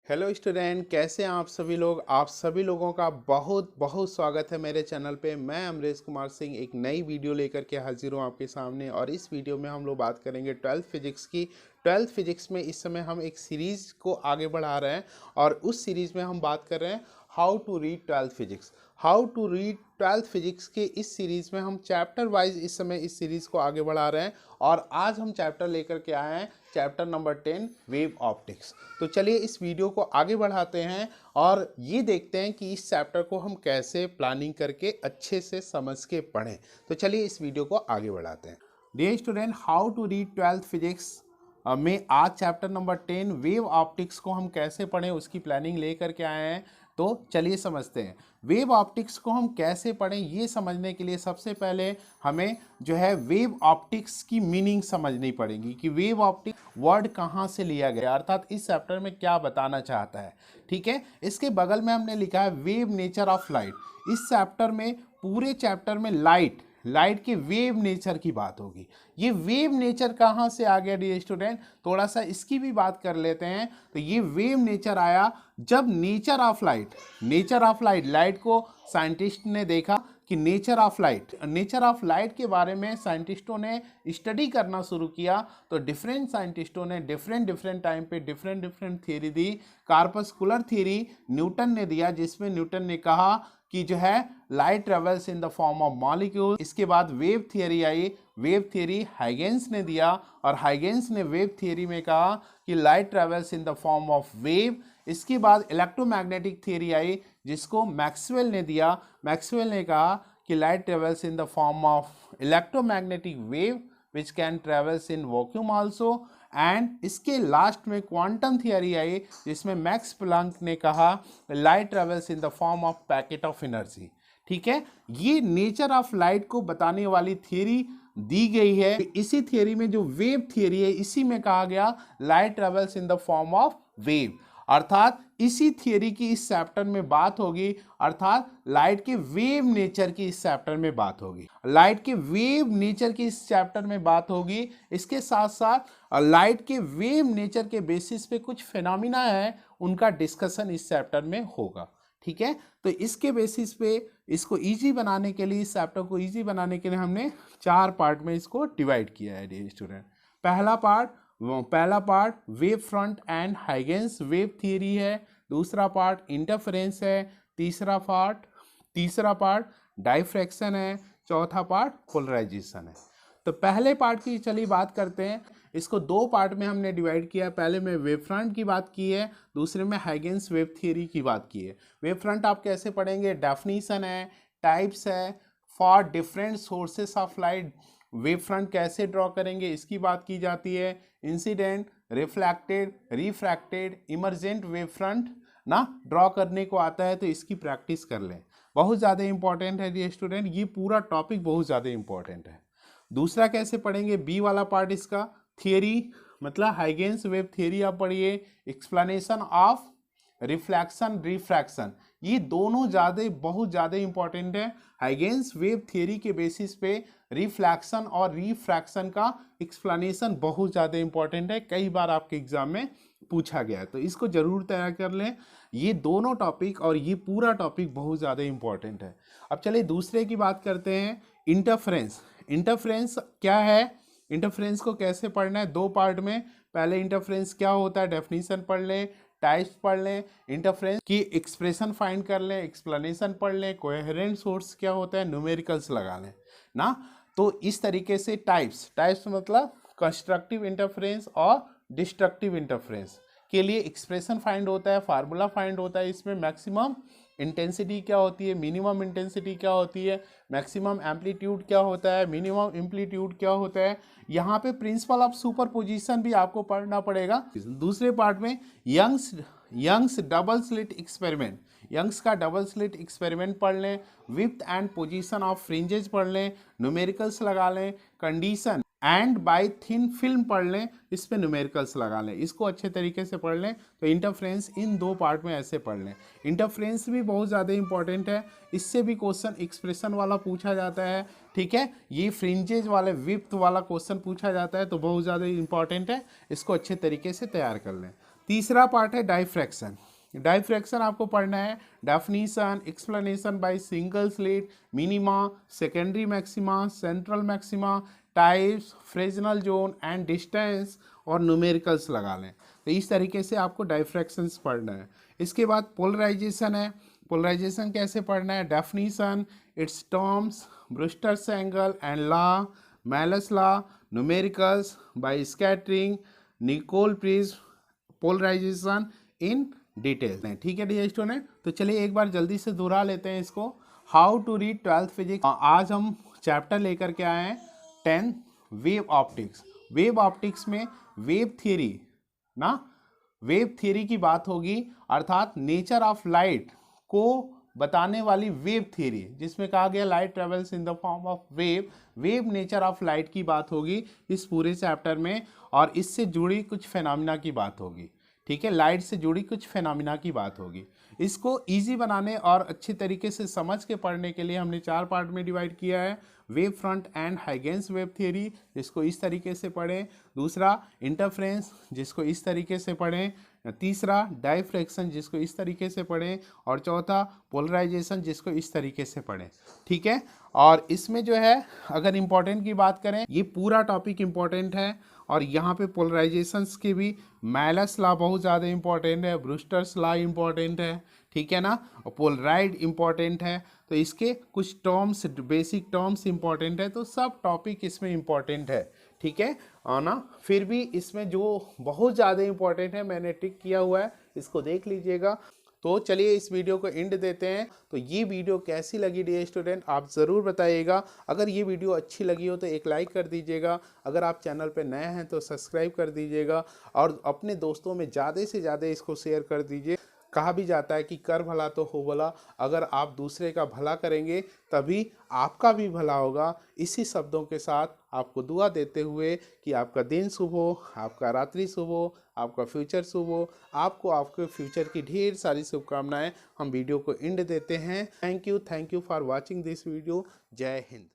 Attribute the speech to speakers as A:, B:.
A: Hello student, कैसे हैं आप सभी लोग। आप सभी लोगों का बहुत बहुत स्वागत है मेरे चैनल पे। मैं अमरेश कुमार सिंह एक नई वीडियो लेकर के हाजिर हूँ आपके सामने। और इस वीडियो में हम लोग बात करेंगे 12th फिजिक्स की। 12th फिजिक्स में इस समय हम एक सीरीज़ को आगे बढ़ा रहे हैं और उस सीरीज़ में हम बात कर रहे हैं how to read 12th physics. How to read 12th physics के इस सीरीज़ में हम चैप्टर वाइज इस समय इस सीरीज़ को आगे बढ़ा रहे हैं। और आज हम चैप्टर लेकर के आए हैं चैप्टर नंबर 10 वेव ऑप्टिक्स। तो चलिए इस वीडियो को आगे बढ़ाते हैं और ये देखते हैं कि इस चैप्टर को हम कैसे प्लानिंग करके अच्छे से समझ के पढ़ें। तो चलिए इस वीडियो को आगे बढ़ाते हैं। Dear student, how to read 12th physics में आज चैप्टर नंबर 10 वेव ऑप्टिक्स को हम कैसे पढ़ें उसकी प्लानिंग लेकर के आए हैं। तो चलिए समझते हैं वेव ऑप्टिक्स को हम कैसे पढ़ें। ये समझने के लिए सबसे पहले हमें जो है वेव ऑप्टिक्स की मीनिंग समझनी पड़ेगी कि वेव ऑप्टिक वर्ड कहाँ से लिया गया, अर्थात इस चैप्टर में क्या बताना चाहता है। ठीक है, इसके बगल में हमने लिखा है वेव नेचर ऑफ लाइट। इस चैप्टर में पूरे चैप्टर में लाइट के वेव नेचर की बात होगी। ये वेव नेचर कहाँ से आ गया डियर स्टूडेंट, थोड़ा सा इसकी भी बात कर लेते हैं। तो ये वेव नेचर आया जब नेचर ऑफ लाइट को साइंटिस्ट ने देखा कि नेचर ऑफ लाइट के बारे में साइंटिस्टों ने स्टडी करना शुरू किया। तो डिफरेंट साइंटिस्टों ने डिफरेंट टाइम पे डिफरेंट थ्योरी दी। कार्पस्कुलर थ्योरी न्यूटन ने दिया, जिसमें न्यूटन ने कहा कि जो है light travels in the form of molecule. इसके बाद वेव थियरी आई, वेव थियरी हाइगेंस ने दिया और हाइगेंस ने वेव थियरी में कहा कि light travels in the form of wave. इसके बाद इलेक्ट्रोमैग्नेटिक थियरी आई, जिसको मैक्सवेल ने दिया। मैक्सवेल ने कहा कि light travels in the form of electromagnetic wave which can travels in vacuum also. And इसके लास्ट में क्वांटम थियरी आई, जिसमें मैक्स प्लैंक ने कहा light travels in the form of packet of energy. ठीक है, ये नेचर ऑफ लाइट को बताने वाली थियरी दी गई है। इसी थियरी में जो वेव थियरी है, इसी में कहा गया light travels in the form of wave. अर्थात इसी थियरी की इस चैप्टर में बात होगी, अर्थात लाइट के वेव नेचर की इस चैप्टर में बात होगी। लाइट के वेव नेचर की इस चैप्टर में बात होगी। इसके साथ साथ लाइट के वेव नेचर के बेसिस पे कुछ फिनोमिना है, उनका डिस्कशन इस चैप्टर में होगा। ठीक है, तो इसके बेसिस पे इसको इजी बनाने के लिए, इस चैप्टर को इजी बनाने के लिए हमने 4 पार्ट में इसको डिवाइड किया है डियर स्टूडेंट। पहला part wave front end Huygens wave theory है। दूसरा पार्ट इंटरफेरेंस है। तीसरा पार्ट डाइफ्रैक्शन है। चौथा पार्ट पोलराइजेशन है। तो पहले पार्ट की चलिए बात करते हैं। इसको 2 पार्ट में हमने डिवाइड किया है। पहले में वेव फ्रंट की बात की है, दूसरे में हाइगेंस वेव थियरी की बात की है। वेव फ्रंट आप कैसे पढ़ेंगे, डेफिनीशन है, टाइप्स है, for different sources of light wave front कैसे ड्रॉ करेंगे इसकी बात की जाती है। Incident, reflected, refracted, emergent wave front ना ड्रॉ करने को आता है, तो इसकी प्रैक्टिस कर लें। बहुत ज़्यादा इंपॉर्टेंट है ये स्टूडेंट, ये पूरा टॉपिक बहुत ज़्यादा इंपॉर्टेंट है। दूसरा कैसे पढ़ेंगे, बी वाला पार्ट इसका थियरी, मतलब हाइगेंस वेव थियरी आप पढ़िए। एक्सप्लेनेशन ऑफ रिफ्लेक्शन, रिफ्रैक्शन, ये दोनों बहुत ज़्यादा इंपॉर्टेंट है। हाइगेंस वेव थियरी के बेसिस पे रिफ्लेक्शन और रिफ्रैक्शन का एक्सप्लेनेशन बहुत ज़्यादा इंपॉर्टेंट है, कई बार आपके एग्जाम में पूछा गया है, तो इसको जरूर तैयार कर लें। ये दोनों टॉपिक और ये पूरा टॉपिक बहुत ज़्यादा इंपॉर्टेंट है। अब चलिए दूसरे की बात करते हैं, इंटरफेरेंस क्या है, इंटरफेरेंस को कैसे पढ़ना है। 2 पार्ट में, पहले इंटरफेरेंस क्या होता है डेफिनीशन पढ़ लें, टाइप्स पढ़ लें, इंटरफेरेंस की एक्सप्रेशन फाइंड कर लें, एक्सप्लेनेशन पढ़ लें, कोहेरेंट सोर्स क्या होता है, न्यूमेरिकल्स लगा लें ना। तो इस तरीके से टाइप्स मतलब कंस्ट्रक्टिव इंटरफेरेंस और डिस्ट्रक्टिव इंटरफेरेंस के लिए एक्सप्रेशन फाइंड होता है, फार्मूला फाइंड होता है। इसमें मैक्सिमम इंटेंसिटी क्या होती है, मिनिमम इंटेंसिटी क्या होती है, मैक्सिमम एम्पलीट्यूड क्या होता है, मिनिमम एम्पलीट्यूड क्या होता है। यहाँ पे प्रिंसिपल ऑफ सुपरपोजिशन भी आपको पढ़ना पड़ेगा। दूसरे पार्ट में Young's double slit experiment, Young's का डबल स्लिट एक्सपेरिमेंट पढ़ लें, width and position of fringes पढ़ लें, न्यूमेरिकल्स लगा लें, condition and by thin film पढ़ लें, इस पे न्यूमेरिकल्स लगा लें, इसको अच्छे तरीके से पढ़ लें। तो इंटरफेरेंस इन 2 पार्ट में ऐसे पढ़ लें। इंटरफेरेंस भी बहुत ज़्यादा इंपॉर्टेंट है, इससे भी क्वेश्चन एक्सप्रेशन वाला पूछा जाता है। ठीक है, ये फ्रिंजेज वाले विड्थ वाला क्वेश्चन पूछा जाता है, तो बहुत ज़्यादा इंपॉर्टेंट है, इसको अच्छे तरीके से तैयार कर लें। तीसरा पार्ट है डाइफ्रैक्शन। डाइफ्रैक्शन आपको पढ़ना है, definition, explanation by single slit, minima, secondary maxima, central maxima, types, Fresnel zone and distance, और न्यूमेरिकल्स लगा लें। तो इस तरीके से आपको डाइफ्रैक्शंस पढ़ना है। इसके बाद पोलराइजेशन है। पोलराइजेशन कैसे पढ़ना है, definition, it's terms, Brewster's angle and law, Malus law, numericals by scattering, Nicol prism, polarisation in detail. ठीक है डियर स्टूडेंट, तो चलिए एक बार जल्दी से दोहरा लेते हैं इसको। How to read 12th physics. आज हम चैप्टर लेकर के आए हैं 10 वेव ऑप्टिक्स। वेव ऑप्टिक्स में वेव थियरी ना, वेव थियरी की बात होगी, अर्थात नेचर ऑफ लाइट को बताने वाली वेव थियरी, जिसमें कहा गया light travels in the form of wave. Wave nature of light की बात होगी इस पूरे चैप्टर में, और इससे जुड़ी कुछ फेनोमिना की बात होगी। ठीक है, लाइट से जुड़ी कुछ फेनोमिना की बात होगी। इसको इजी बनाने और अच्छे तरीके से समझ के पढ़ने के लिए हमने 4 पार्ट में डिवाइड किया है। Wave front end Huygens wave theory, जिसको इस तरीके से पढ़ें। दूसरा इंटरफ्रेंस, जिसको इस तरीके से पढ़ें। तीसरा डाइफ्रैक्शन, जिसको इस तरीके से पढ़ें। और चौथा पोलराइजेशन, जिसको इस तरीके से पढ़ें। ठीक है, और इसमें जो है अगर इम्पोर्टेंट की बात करें, ये पूरा टॉपिक इम्पोर्टेंट है। और यहाँ पे पोलराइजेशंस की भी मैलस लॉ बहुत ज़्यादा इंपॉर्टेंट है, ब्रूस्टर्स लॉ इंपॉर्टेंट है, ठीक है ना, और पोलराइड इंपॉर्टेंट है। तो इसके कुछ टर्म्स, बेसिक टर्म्स इंपॉर्टेंट है, तो सब टॉपिक इसमें इंपॉर्टेंट है। ठीक है, और ना फिर भी इसमें जो बहुत ज़्यादा इंपॉर्टेंट है मैंने टिक किया हुआ है, इसको देख लीजिएगा। तो चलिए इस वीडियो को एंड देते हैं। तो ये वीडियो कैसी लगी डियर स्टूडेंट, आप ज़रूर बताइएगा। अगर ये वीडियो अच्छी लगी हो तो एक लाइक कर दीजिएगा। अगर आप चैनल पे नए हैं तो सब्सक्राइब कर दीजिएगा, और अपने दोस्तों में ज़्यादा से ज़्यादा इसको शेयर कर दीजिए। कहा भी जाता है कि कर भला तो हो भला। अगर आप दूसरे का भला करेंगे तभी आपका भी भला होगा। इसी शब्दों के साथ आपको दुआ देते हुए कि आपका दिन शुभ हो, आपका रात्रि शुभ हो, आपका फ्यूचर शुभ हो, आपको आपके फ्यूचर की ढेर सारी शुभकामनाएं। हम वीडियो को एंड देते हैं। Thank you for watching this video. जय हिंद।